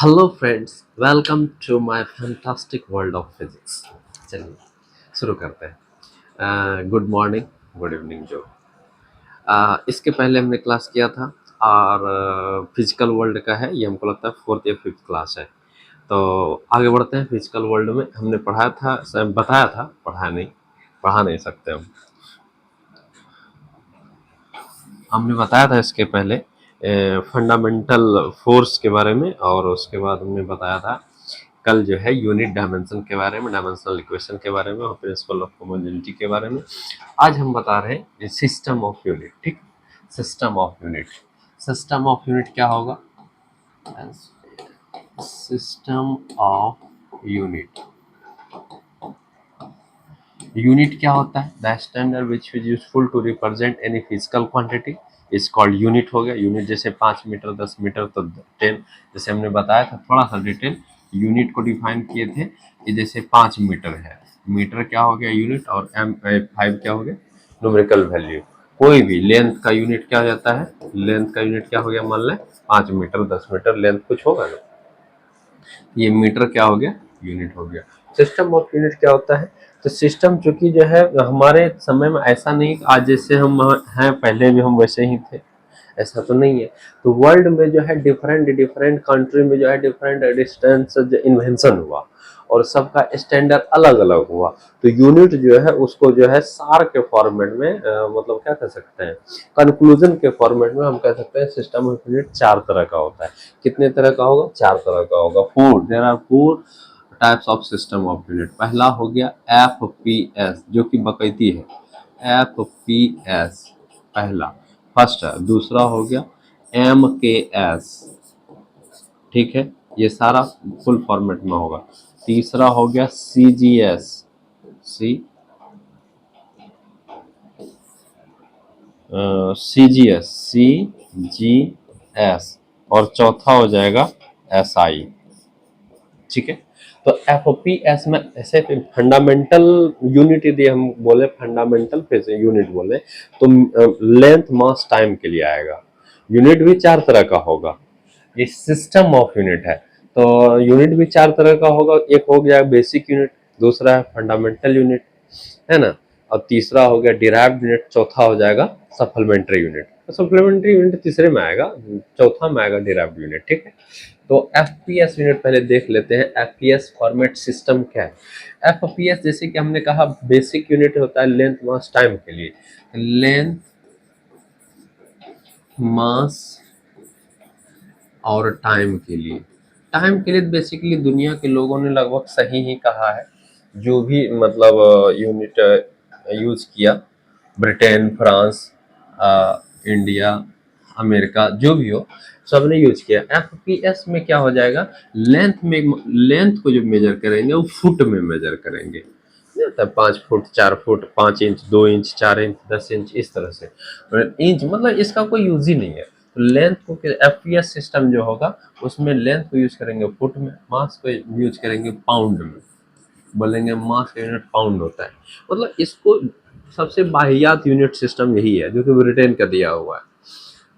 Hello friends, welcome to my fantastic world of physics. चलिए शुरू करते हैं। गुड मॉर्निंग, गुड इवनिंग जो इसके पहले हमने क्लास किया था और फिजिकल वर्ल्ड का है, ये हमको लगता है फोर्थ या फिफ्थ क्लास है। तो आगे बढ़ते हैं। फिजिकल वर्ल्ड में हमने पढ़ाया था, बताया था, पढ़ा नहीं सकते हमने बताया था इसके पहले फंडामेंटल फोर्स के बारे में, और उसके बाद हमने बताया था कल जो है यूनिट डायमेंशन के बारे में, डायमेंशनल इक्वेशन के बारे में और प्रिंसिपल ऑफ होमोजेनिटी के बारे में। आज हम बता रहे हैं सिस्टम ऑफ यूनिट। ठीक, system of unit. System of unit क्या होगा? System of unit. यूनिट क्या होता है? The standard which is useful to represent any physical quantity is called unit हो गया। यूनिट जैसे 5 मीटर, 10 मीटर, तो 10, जैसे हमने बताया था थोड़ा सा डिटेल यूनिट को डिफाइन किए थे कि जैसे 5 मीटर है, मीटर क्या हो गया यूनिट, और M5 क्या हो गया न्यूमेरिकल वैल्यू। कोई भी लेंथ का यूनिट क्या हो जाता है? लेंथ का यूनिट क्या हो गया? मान लें 5 मीटर, 10 मीटर लेंथ कुछ होगा ना, ये मीटर क्या हो गया? यूनिट हो गया। सिस्टम ऑफ यूनिट क्या होता है? तो सिस्टम चूंकि जो है हमारे समय में ऐसा नहीं, आज जैसे हम हैं पहले भी हम वैसे ही थे, ऐसा तो नहीं है। तो वर्ल्ड में जो है डिफरेंट डिफरेंट कंट्री में जो है डिफरेंट डिस्टेंस इन्वेंशन हुआ और सबका स्टैंडर्ड अलग अलग हुआ। तो यूनिट जो है उसको जो है सार के फॉर्मेट में मतलब क्या कह सकते हैं, कंक्लूजन के फॉर्मेट में हम कह सकते हैं सिस्टम ऑफ यूनिट 4 तरह का होता है। कितने तरह का होगा? 4 तरह का होगा। There are 4 types of system of unit. पहला हो गया एफपीएस, जो कि बकैती है। एफपीएस पहला, फर्स्ट है। दूसरा हो गया एमकेएस, ठीक है, ये सारा फुल फॉर्मेट में होगा। तीसरा हो गया सीजीएस, सीजीएस, सीजीएस, और चौथा हो जाएगा एसआई। ठीक है, तो एफपीएस में ऐसे फंडामेंटल यूनिट, यदि हम बोले फंडामेंटल यूनिट बोले तो लेंथ मास टाइम के लिए आएगा। यूनिट भी 4 तरह का होगा, ये सिस्टम ऑफ यूनिट है। तो यूनिट भी 4 तरह का होगा। एक हो गया बेसिक यूनिट, दूसरा है फंडामेंटल यूनिट, है ना, और तीसरा हो गया डिराइव्ड यूनिट, चौथा हो जाएगा सप्लीमेंट्री यूनिट। तो सप्लीमेंट्री यूनिट तीसरे में आएगा, चौथा में आएगा डिराइव्ड यूनिट। ठीक है, तो एफपीएस यूनिट पहले देख लेते हैं। एफपीएस फॉर्मेट सिस्टम क्या है? एफपीएस जैसे कि हमने कहा बेसिक यूनिट होता है लेंथ मास टाइम के लिए। लेंथ मास और टाइम के लिए, टाइम के लिए बेसिकली दुनिया के लोगों ने लगभग सही ही कहा है। जो भी मतलब यूनिट यूज किया, ब्रिटेन, फ्रांस, इंडिया, अमेरिका, जो भी हो सबने यूज किया। एफपीएस में क्या हो जाएगा? लेंथ को जो मेजर करेंगे वो फुट में मेजर करेंगे। 5 foot, 4 foot, 5 inch, 2 inch, 4 inch, 10 inch, इस तरह से। इंच मतलब इसका कोई यूज ही नहीं है। तो लेंथ को एफपीएस सिस्टम जो होगा उसमें लेंथ को यूज करेंगे फुट में, मास को यूज करेंगे पाउंड में। बोलेंगे मास का यूनिट पाउंड होता है। मतलब इसको सबसे बाहियात यूनिट सिस्टम यही है जो कि ब्रिटेन का दिया हुआ है।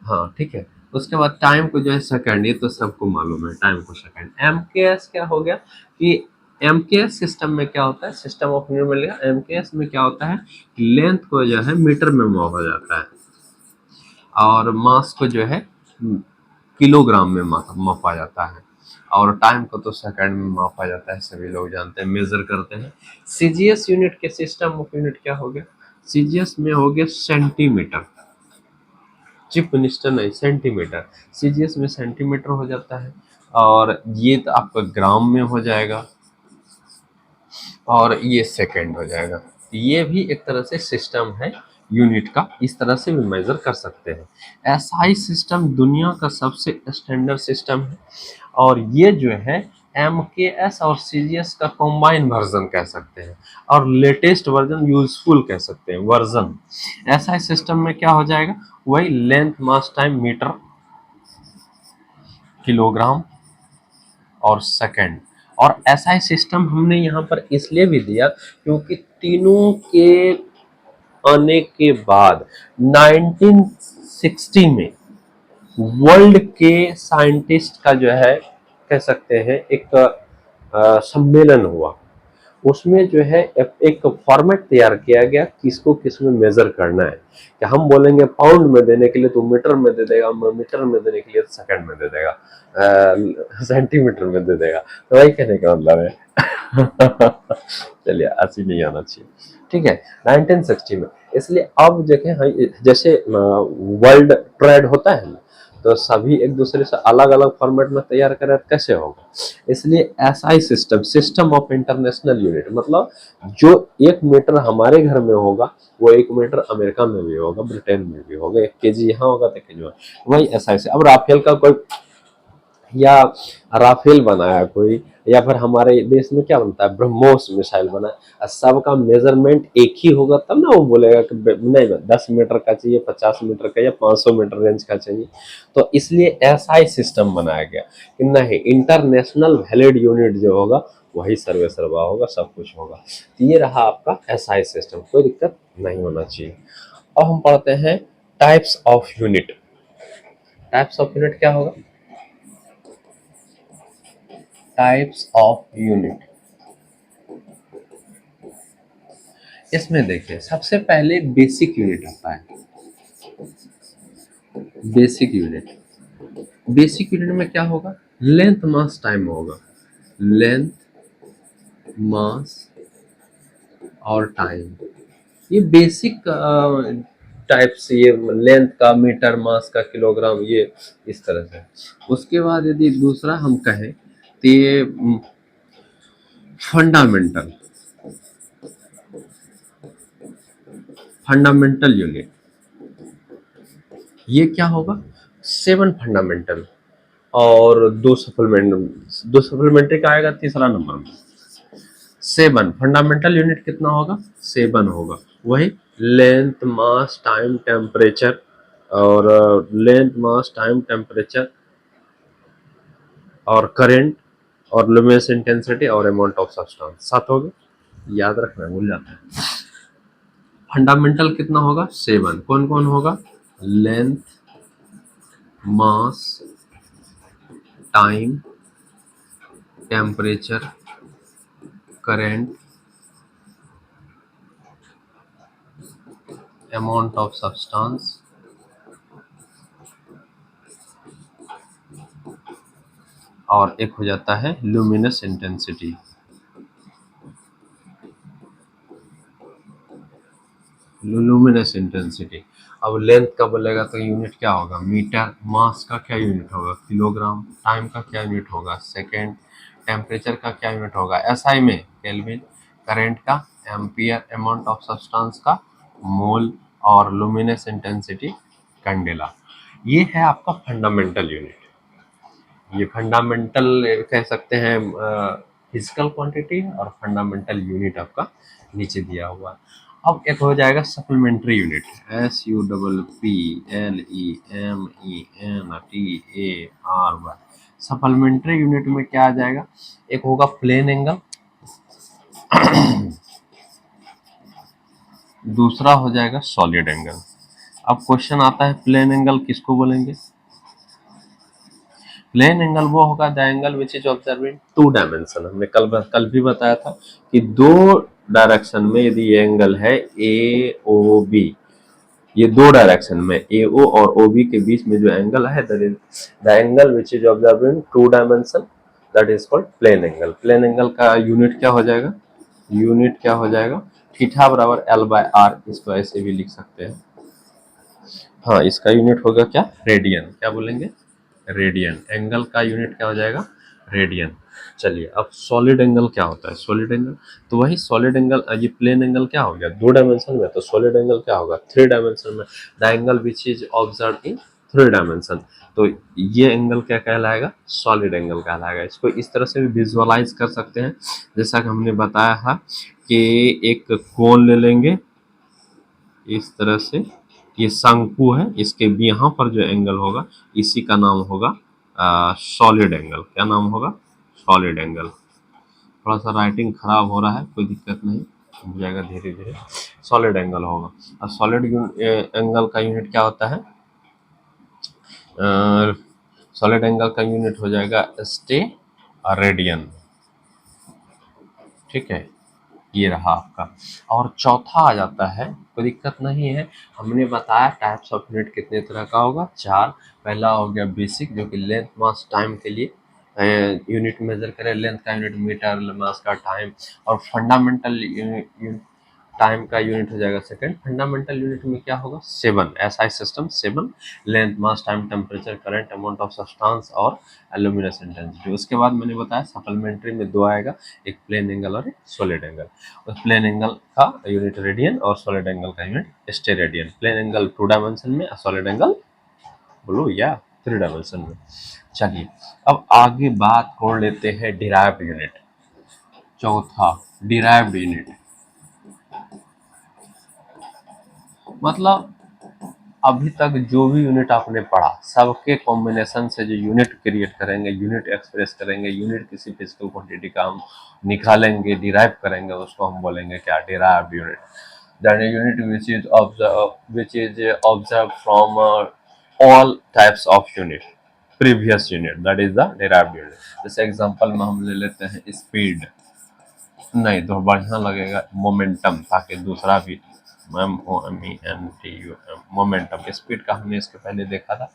हाँ ठीक है, उसके बाद टाइम को जो है सेकंड, ये तो सबको मालूम है टाइम को सेकंड। एमकेएस क्या हो गया कि एमकेएस सिस्टम में क्या होता है? सिस्टम ऑफ यूनिट मिलेगा। एमकेएस में क्या होता है? लेंथ को जो है मीटर में मापा जाता है और मास को जो है किलोग्राम में मापा जाता है, और टाइम को तो सेकंड में मापा जाता है, सभी लोग जानते हैं, मेजर करते हैं। सीजीएस यूनिट के सिस्टम ऑफ यूनिट क्या हो गया? सीजीएस में हो गया सेंटीमीटर, चीफ मिनिस्टर नहीं, सेंटीमीटर। सीजीएस में सेंटीमीटर हो जाता है, और ये तो आपका ग्राम में हो जाएगा, और ये सेकंड हो जाएगा। ये भी एक तरह से सिस्टम है यूनिट का, इस तरह से भी मेजर कर सकते हैं। एसआई सिस्टम दुनिया का सबसे स्टैंडर्ड सिस्टम है, और ये जो है एमकेएस और सीजीएस का कॉम्बाइन वर्जन कह सकते हैं, और लेटेस्ट वर्जन, यूजफुल कह सकते हैं वर्जन। एसआई सिस्टम में क्या हो जाएगा? वही length mass time metre, kilogram और सेकंड। और एसआई सिस्टम हमने यहाँ पर इसलिए भी दिया क्योंकि तीनों के आने के बाद 1960 में वर्ल्ड के साइंटिस्ट का जो है कह सकते हैं एक सम्मेलन हुआ, उसमें जो है एक फॉर्मेट तैयार किया गया किसको किस में मेजर करना है, कि हम बोलेंगे पाउंड में देने के लिए तो मीटर में दे देगा, मीटर में देने के लिए तो सेकंड में दे देगा, सेंटीमीटर में दे देगा। तो वही कहने का मतलब है। चलिए 80 नहीं आना चाहिए, ठीक है। 1960 में, इसलिए अब देखें जैसे वर्ल्ड ट्रेड होता है ना, तो सभी एक दूसरे से अलग अलग फॉर्मेट में तैयार करें तो कैसे होगा, इसलिए SI system, system of international unit, मतलब जो 1 मीटर हमारे घर में होगा वो 1 मीटर अमेरिका में भी होगा, ब्रिटेन में भी होगा, 1 केजी यहाँ होगा तो केजी वही एसआई से। अब राफेल का कोई या राफेल बनाया कोई, या फिर हमारे देश में क्या बनता है ब्रह्मोस मिसाइल बना है, सबका मेजरमेंट एक ही होगा तब ना वो बोलेगा कि नहीं 10 मीटर का चाहिए, 50 मीटर का या 500 मीटर रेंज का चाहिए। तो इसलिए एसआई सिस्टम बनाया गया कि नहीं, इंटरनेशनल वैलिड यूनिट जो होगा वही सर्वे सर्वा होगा, सब कुछ होगा। तो ये रहा आपका एसआई सिस्टम, कोई दिक्कत नहीं होना चाहिए। अब हम पढ़ते हैं types of unit. Types of unit क्या होगा, टाइप्स ऑफ यूनिट। इसमें देखिए सबसे पहले बेसिक यूनिट आता है। बेसिक यूनिट, बेसिक यूनिट में क्या होगा, लेंथ मास टाइम होगा, लेंथ मास और टाइम। ये बेसिक टाइप से, ये लेंथ का, मीटर, मास का, किलोग्राम, ये इस तरह से। उसके बाद यदि दूसरा हम कहें तो ये फंडामेंटल, फंडामेंटल यूनिट, ये क्या होगा 7 फंडामेंटल और 2 सप्लीमेंट्री का आएगा तीसरा नंबर में। 7 फंडामेंटल यूनिट कितना होगा, 7 होगा। वही लेंथ मास टाइम टेम्परेचर, और लेंथ मास टाइम टेम्परेचर और करंट और लुमिनस इंटेंसिटी और अमाउंट ऑफ सब्सटेंस। 7 हो गए, याद रखना, भूल जाते हैं। फंडामेंटल कितना होगा 7, कौन कौन होगा, length mass time temperature current amount of substance और एक हो जाता है लुमिनस इंटेंसिटी। Luminous intensity. अब लेंथ का बोलेगा तो यूनिट क्या होगा मीटर, मास का क्या यूनिट होगा किलोग्राम, टाइम का क्या यूनिट होगा सेकेंड, टेम्परेचर का क्या यूनिट होगा एसआई में केल्विन, करंट का एम्पियर, अमाउंट ऑफ सब्सटेंस का मोल और लुमिनस इंटेंसिटी कैंडेला। ये है आपका फंडामेंटल यूनिट। ये फंडामेंटल कह सकते हैं फिजिकल क्वांटिटी, और फंडामेंटल यूनिट आपका नीचे दिया हुआ है। अब एक हो जाएगा supplementary unit, SUPPLEMENTARY। Supplementary unit में क्या आ जाएगा, एक होगा प्लेन एंगल, दूसरा हो जाएगा सॉलिड एंगल। अब क्वेश्चन आता है प्लेन एंगल किसको बोलेंगे, प्लेन एंगल वो होगा the angle which is observe in 2 dimension. हमने कल भी बताया था कि 2 डायरेक्शन में यदि ये एंगल है ए ओ बी, ये 2 डायरेक्शन में ए ओ और ओ बी के बीच में जो एंगल है that is the angle which is observe in 2 dimension, that is called plane angle. Plane angle का यूनिट क्या हो जाएगा, यूनिट क्या हो जाएगा थीटा बराबर L/R, इसको ऐसे भी लिख सकते हैं। हाँ, इसका यूनिट होगा क्या रेडियन, क्या बोलेंगे रेडियन। एंगल का यूनिट क्या हो जाएगा रेडियन। चलिए अब सॉलिड एंगल क्या होता है, सॉलिड एंगल तो वही सॉलिड एंगल, ये प्लेन एंगल क्या हो गया 2 डायमेंशन में, तो सॉलिड एंगल क्या होगा 3 डायमेंशन में, the angle which is observe in 3 dimension. तो ये एंगल क्या कहलाएगा सॉलिड एंगल कहलाएगा। इसको इस तरह से भी विजुअलाइज कर सकते हैं, जैसा कि हमने बताया था कि एक कोन ले लेंगे इस तरह से, ये शंकु है, इसके यहाँ पर जो एंगल होगा इसी का नाम होगा सॉलिड एंगल। क्या नाम होगा सॉलिड एंगल। थोड़ा सा राइटिंग खराब हो रहा है, कोई दिक्कत नहीं, हो जाएगा धीरे धीरे। सॉलिड एंगल होगा। और सॉलिड एंगल का यूनिट क्या होता है, सॉलिड एंगल का यूनिट हो जाएगा स्टे रेडियन, ठीक है, ये रहा आपका। और चौथा आ जाता है, कोई दिक्कत नहीं है, हमने बताया टाइप्स ऑफ यूनिट कितने तरह का होगा, 4। पहला हो गया बेसिक, जो कि लेंथ मास टाइम के लिए यूनिट मेजर करें, लेंथ का यूनिट मीटर, मास का टाइम। और फंडामेंटल टाइम का यूनिट हो जाएगा सेकंड। फंडामेंटल यूनिट में क्या होगा, 7, SI system 7, length mass time temperature current amount of substance और एल्यूमिनेस इंटेंसिटी। उसके बाद मैंने बताया सप्लीमेंट्री में 2 आएगा, एक प्लेन एंगल और एक सॉलिड एंगल। उस प्लेन एंगल का यूनिट रेडियन और सॉलिड एंगल का unit steradian. Plane angle 2 dimension में, सॉलिड एंगल बोलो या 3 डायमेंशन में। चलिए अब आगे बात कर लेते हैं डिराइव्ड यूनिट। चौथा डिराइव्ड यूनिट मतलब अभी तक जो भी यूनिट आपने पढ़ा सबके कॉम्बिनेशन से जो यूनिट क्रिएट करेंगे, यूनिट एक्सप्रेस करेंगे, यूनिट किसी फिजिकल क्वांटिटी का हम निकालेंगे, डिराइव करेंगे, उसको हम बोलेंगे क्या, derived unit. That unit which is observed from all types of unit, previous unit, that is the derived unit। जैसे एग्जांपल में हम ले लेते हैं स्पीड, नहीं तो बढ़िया लगेगा मोमेंटम, ताकि दूसरा भी MOMENTUM, मोमेंटम। स्पीड का हमने इसके पहले देखा था,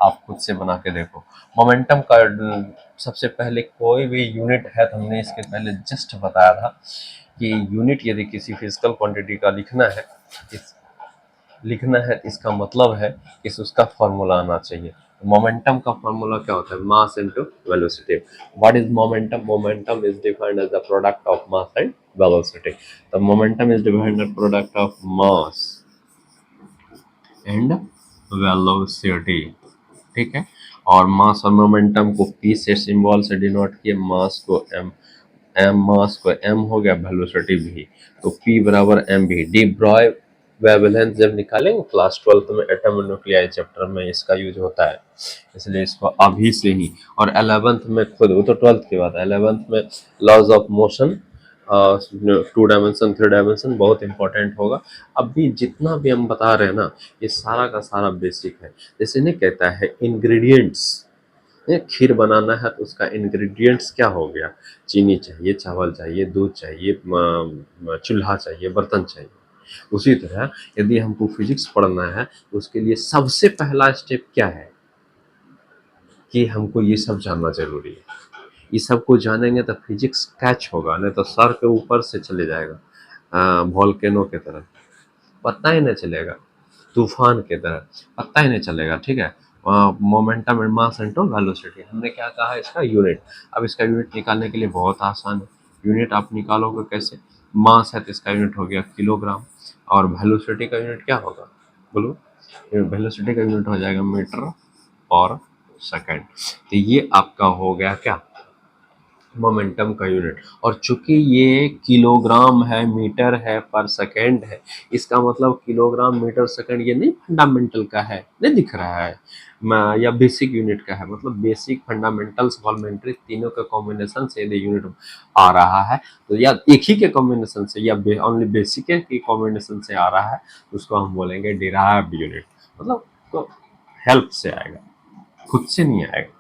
आप खुद से बना के देखो। मोमेंटम का सबसे पहले कोई भी यूनिट है तो हमने इसके पहले जस्ट बताया था कि यूनिट यदि किसी फिजिकल क्वांटिटी का लिखना है इसका मतलब है कि उसका फॉर्मूला आना चाहिए। मोमेंटम का फॉर्मूला क्या होता है, mass into velocity. What is momentum? Momentum is defined as the product of mass and velocity. The momentum is defined as product of mass and velocity, ठीक है। और मास और मोमेंटम को पी से सिंबल से डिनोट किए, मास को मास को m हो गया, वेलोसिटी भी, तो p बराबर m भी। डी ब्रॉय वेवलेंथ जब निकालेंगे क्लास 12th में एटम और न्यूक्लियाई चैप्टर में इसका यूज होता है, इसलिए इसको अभी से ही। और 11th में खुद, वो तो 12th की बात है, 11th में laws of motion, 2 dimension 3 dimension बहुत इंपॉर्टेंट होगा। अभी जितना भी हम बता रहे हैं ना, ये सारा का सारा बेसिक है। जैसे नहीं कहता है इंग्रेडिएंट्स, खीर बनाना है तो उसका इंग्रेडिएंट्स क्या हो गया, चीनी चाहिए, चावल चाहिए, दूध चाहिए, चूल्हा चाहिए, बर्तन चाहिए। उसी तरह यदि हमको फिजिक्स पढ़ना है तो उसके लिए सबसे पहला स्टेप क्या है कि हमको ये सब जानना जरूरी है। ये सब को जानेंगे तो फिजिक्स कैच होगा, नहीं तो सर के ऊपर से चले जाएगा वॉल्केनो की तरह, पता ही नहीं चलेगा, तूफान की तरह पता ही नहीं चलेगा, ठीक है। Momentum and mass into velocity, हमने क्या कहा इसका यूनिट। अब इसका यूनिट निकालने के लिए बहुत आसान है। यूनिट आप निकालोगे कैसे, मास है तो इसका यूनिट हो गया किलोग्राम, और वेलोसिटी का यूनिट क्या होगा बोलो, वेलोसिटी का यूनिट हो जाएगा मीटर और सेकंड। तो ये आपका हो गया क्या, मोमेंटम का यूनिट। और चूंकि ये किलोग्राम है, मीटर है, पर सेकेंड है, इसका मतलब किलोग्राम मीटर सेकंड ये नहीं फंडामेंटल का है, नहीं दिख रहा है, या बेसिक यूनिट का है। मतलब बेसिक, फंडामेंटल, सप्लीमेंट्री तीनों के कॉम्बिनेशन से यदि यूनिट आ रहा है तो या एक ही के कॉम्बिनेशन से या ओनली बेसिक के कॉम्बिनेशन से आ रहा है तो उसको हम बोलेंगे डिराइव्ड यूनिट। मतलब तो हेल्प से आएगा, खुद से नहीं आएगा।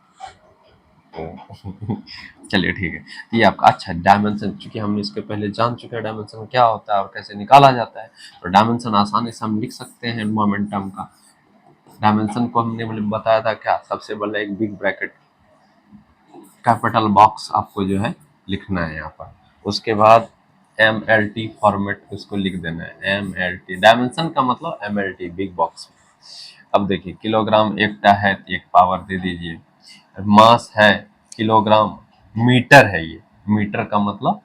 चलिए ठीक है, ये आपका अच्छा डायमेंशन, चूंकि हमने इसके पहले जान चुके हैं डायमेंशन क्या होता है और कैसे निकाला जाता है, तो डायमेंशन आसानी से हम लिख सकते हैं। मोमेंटम का डायमेंशन को हमने बताया था क्या, सबसे पहले एक बिग ब्रैकेट कैपिटल बॉक्स आपको जो है लिखना है यहाँ पर, उसके बाद MLT फॉर्मेट उसको लिख देना है। MLT डायमेंशन का मतलब MLT बिग बॉक्स। अब देखिए किलोग्राम एकटा है तो एक पावर दे दीजिए, मास है किलोग्राम, मीटर है, ये मीटर का मतलब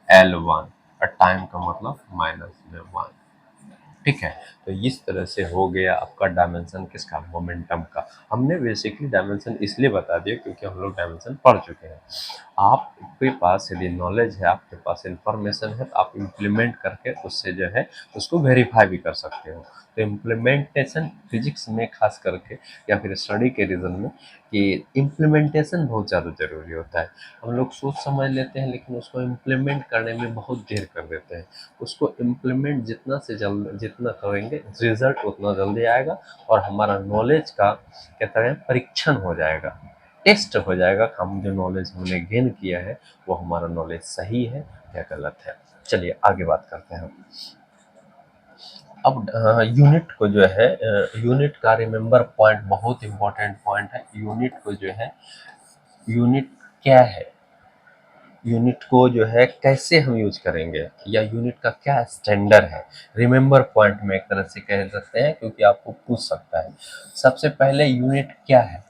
L1, और टाइम का मतलब -1, ठीक है। तो इस तरह से हो गया आपका डायमेंशन किसका, मोमेंटम का। हमने बेसिकली डायमेंशन इसलिए बता दिया क्योंकि हम लोग डायमेंशन पढ़ चुके हैं। आपके पास यदि नॉलेज है, आपके पास इंफॉर्मेशन है, तो आप इम्प्लीमेंट करके उससे जो है उसको वेरीफाई भी कर सकते हो। तो इम्प्लीमेंटेशन फिजिक्स में खास करके या फिर स्टडी के रीजन में कि इम्प्लीमेंटेशन बहुत ज़्यादा ज़रूरी होता है। हम लोग सोच समझ लेते हैं लेकिन उसको इम्प्लीमेंट करने में बहुत देर कर देते हैं। उसको इम्प्लीमेंट जितना से जल्द जितना करेंगे रिजल्ट उतना जल्दी आएगा और हमारा नॉलेज का कहते हैं परीक्षण हो जाएगा। टेस्ट हो जाएगा कि हम जो नॉलेज हमने गेन किया है वो हमारा नॉलेज सही है या गलत है। चलिए आगे बात करते हैं हम। अब यूनिट को जो है यूनिट का रिमेंबर पॉइंट बहुत इंपॉर्टेंट पॉइंट है। यूनिट को जो है यूनिट क्या है, यूनिट को जो है कैसे हम यूज करेंगे, या यूनिट का क्या स्टैंडर्ड है, रिमेंबर पॉइंट में एक तरह से कह सकते हैं, क्योंकि आपको पूछ सकता है। सबसे पहले यूनिट क्या है,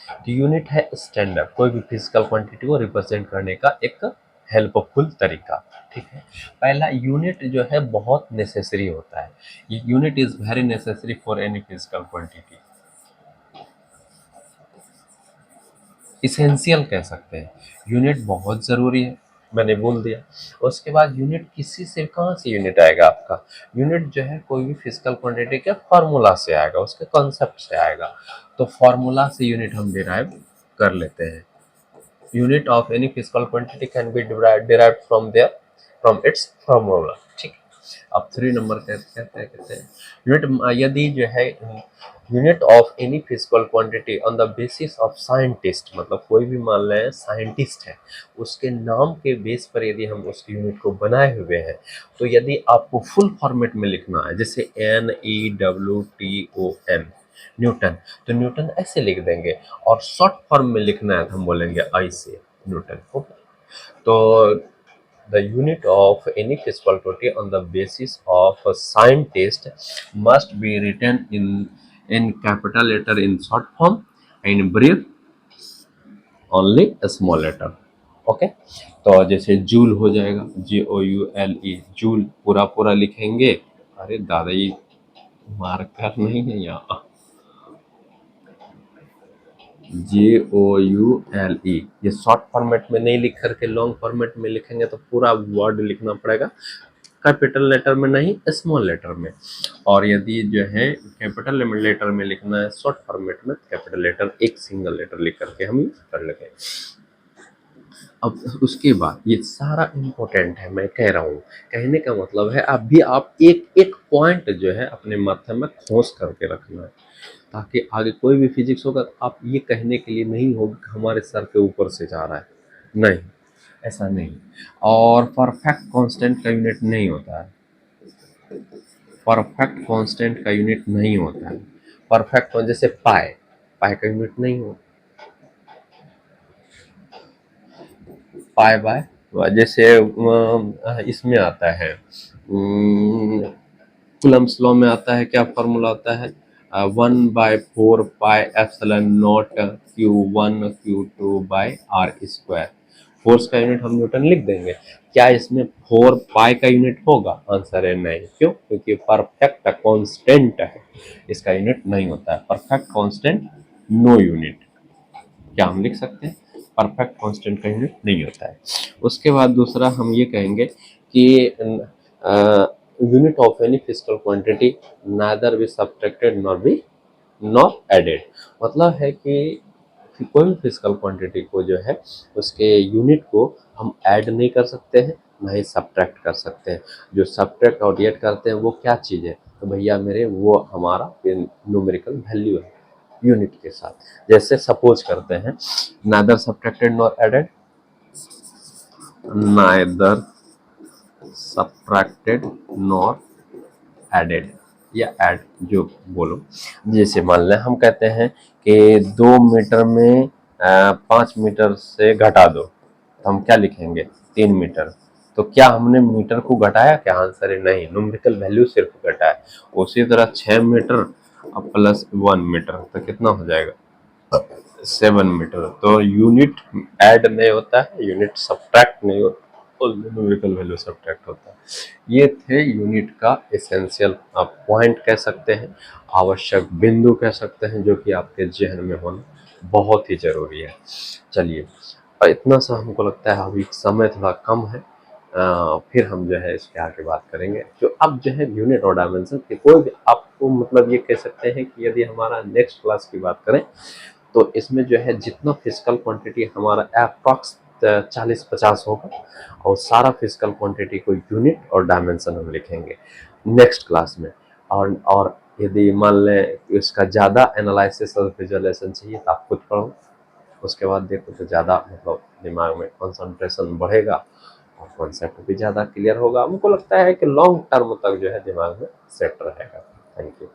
तो यूनिट है स्टैंडर्ड, कोई भी फिजिकल क्वांटिटी को रिप्रेजेंट करने का एक हेल्पफुल तरीका। ठीक है, पहला यूनिट जो है बहुत नेसेसरी होता है। ये unit is very necessary for any physical quantity, essential कह सकते हैं। यूनिट बहुत ज़रूरी है, मैंने बोल दिया। उसके बाद यूनिट किसी से, कहाँ से यूनिट आएगा आपका, यूनिट जो है कोई भी फिजिकल क्वांटिटी के फार्मूला से आएगा, उसके कॉन्सेप्ट से आएगा। तो फार्मूला से यूनिट हम डिराइव कर लेते हैं। Unit of any physical quantity can be derived from its formula. ठीक है। अब 3 नंबर कहते हैं यूनिट, यदि जो है unit of any physical quantity on the basis of scientist, मतलब कोई भी मान लें साइंटिस्ट है, उसके नाम के बेस पर यदि हम उस यूनिट को बनाए हुए हैं, तो यदि आपको फुल फॉर्मेट में लिखना है, जैसे NEWTON न्यूटन, तो न्यूटन ऐसे लिख देंगे, और शॉर्ट फॉर्म में लिखना है तो हम बोलेंगे आई से न्यूटन। ओके, तो the unit of any physical quantity on the basis of a scientist must be written in capital letter in short form, in brief only a small letter. Okay, तो जैसे जूल हो जाएगा, JOULE, joule पूरा पूरा लिखेंगे। अरे दादा ये मार्कर नहीं है यहाँ, JOULE, ये शॉर्ट फॉर्मेट में नहीं लिख करके लॉन्ग फॉर्मेट में लिखेंगे तो पूरा वर्ड लिखना पड़ेगा, कैपिटल लेटर में नहीं स्मॉल लेटर में। और यदि जो है कैपिटल लेटर में लिखना है शॉर्ट फॉर्मेट में, कैपिटल लेटर एक सिंगल लेटर लिख करके हम यूज कर लेंगे। अब उसके बाद ये सारा इम्पोर्टेंट है, मैं कह रहा हूँ, कहने का मतलब है अभी आप एक एक पॉइंट जो है अपने माथे में खोस करके रखना है, ताकि आगे कोई भी फिजिक्स होगा तो आप ये कहने के लिए नहीं होगा कि हमारे सर के ऊपर से जा रहा है, नहीं, ऐसा नहीं। और परफेक्ट कांस्टेंट का यूनिट नहीं होता है, परफेक्ट कांस्टेंट का यूनिट नहीं होता है। परफेक्ट जैसे पाई, पाई का यूनिट नहीं होता, पाई बाय, जैसे इसमें आता है कूलम्ब्स लॉ में आता है, क्या फॉर्मूला आता है, 1/4 pi epsilon not Q1 Q2/r²। Force का यूनिट हम न्यूटन लिख देंगे। क्या इसमें 4 पाई का यूनिट होगा, आंसर है नहीं। क्यों, क्योंकि परफेक्ट कांस्टेंट है, इसका यूनिट नहीं होता है। परफेक्ट कांस्टेंट नो यूनिट, क्या हम लिख सकते हैं, परफेक्ट कांस्टेंट का यूनिट नहीं होता है। उसके बाद दूसरा हम ये कहेंगे कि unit of any physical quantity neither be subtracted nor added, मतलब है कि कोई भी फिजिकल क्वांटिटी को जो है उसके यूनिट को हम ऐड नहीं कर सकते हैं, ना ही सब्ट्रैक्ट कर सकते हैं। जो सब्ट्रैक्ट और ऐड करते हैं वो क्या चीज़ है, तो भैया मेरे वो हमारा न्यूमेरिकल वैल्यू है यूनिट के साथ। जैसे सपोज करते हैं neither subtracted nor added, neither subtracted nor added, या ऐड जो बोलो। जैसे मान लें हम कहते हैं कि 2 मीटर में 5 मीटर से घटा दो, तो हम क्या लिखेंगे, 3 मीटर। तो क्या हमने मीटर को घटाया, क्या आंसर है नहीं, न्यूमेरिकल वैल्यू सिर्फ घटा है। उसी तरह 6 मीटर प्लस 1 मीटर तो कितना हो जाएगा, 7 मीटर। तो यूनिट ऐड नहीं होता है, यूनिट सब्ट्रैक्ट नहीं होता, और न्यूमेरिकल वैल्यू सब्ट्रैक्ट होता है। ये थे यूनिट का एसेंशियल आप पॉइंट कह सकते हैं, आवश्यक बिंदु कह सकते हैं, जो कि आपके जहन में होना बहुत ही जरूरी है। चलिए, और इतना सा हमको लगता है अभी समय थोड़ा कम है, फिर हम जो है इसके आगे बात करेंगे। जो अब जो है यूनिट और डायमेंशन के कोई भी आपको मतलब ये कह सकते हैं कि यदि हमारा नेक्स्ट क्लास की बात करें तो इसमें जो है जितना फिजिकल क्वांटिटी हमारा अप्रॉक्स 40-50 होगा, और सारा फिजिकल क्वांटिटी को यूनिट और डायमेंशन हम लिखेंगे नेक्स्ट क्लास में। और यदि मान लें इसका ज़्यादा एनालिसिस और विजुअलाइजेशन चाहिए तो आप खुद पढ़ो, उसके बाद देखो तो ज़्यादा मतलब दिमाग में कंसंट्रेशन बढ़ेगा और कॉन्सेप्ट भी ज़्यादा क्लियर होगा। हमको लगता है कि लॉन्ग टर्म तक जो है दिमाग में सेट रहेगा। Thank you.